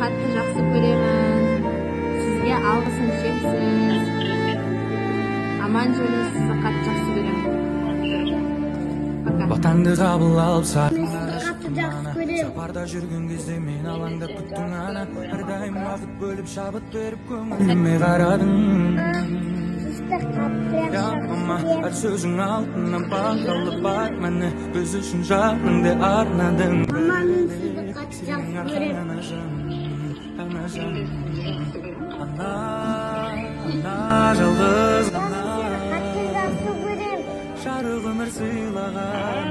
katты жақсы көремін. Sizge algısım şeksiz. Aman jölü sizi katты жақсы көремін. Батаңды қабыл алып Katты жақсы көремін. сапарда жүрген кезде мен алаңдап күттің ана. Әрдайым уақыт бөліп шабыт беріп көңіліме қарадың. Мама, әр сөзің алтыннан бағалы бар мәні. Біз үшін жаныңды арнадың. Мама, мен сізді қатты жақсы көремін. Ана, жалғыз ана. Қатты жақсы көремін. Жарық өмір сыйлаған,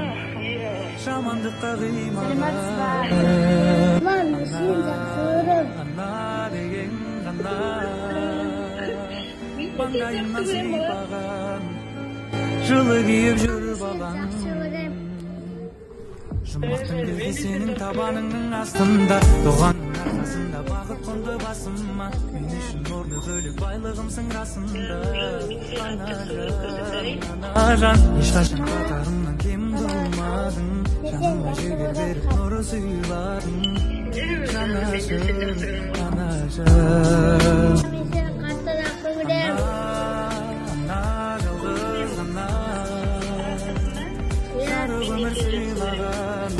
жамандыққа қимаған. Мама, мен сізді жақсы көремін. Ана деген ғана, маңдайымнан сипаған, жылы киіп жүріп алған. Жақсы көремін. Жұмақтың белгі сенің табаныңның астында, туғанның арқасында бақыт қонды басыма. Мен үшін орны бөлек байлығымсың расында. Анажан, ешқашан қатарымнан кем болмадың. Жаныма жігер беріп нұры сыйладың. Анажан, анажан. Мен сені қатты жақсы көремін. Ана, жалғыз ана. Жарық өмір сыйлаған,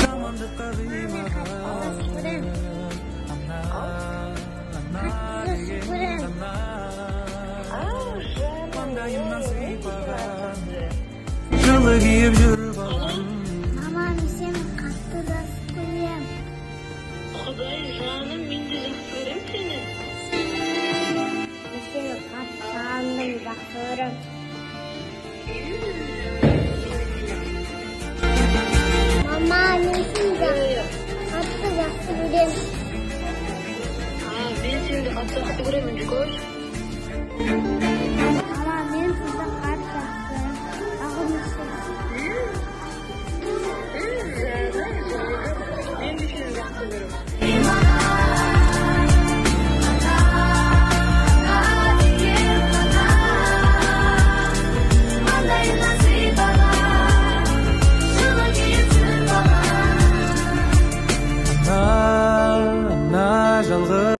жамандыққа қимаған. Ана деген ана, маңдайымнан сипаған, жылы киіп жүріп алған. Мама, мен сені қатты жақсы көремін. Құдай жаным, мен де жақсы көрем сені. Мен сені қатты сағындым, жақсы көремін. Мама, мен сені қатты жақсы көремін. Мен сені қатты жақсы көремін, жүгір. Мама, мен сізді қатты жақсы көремін. Мен де сені жақсы көремін.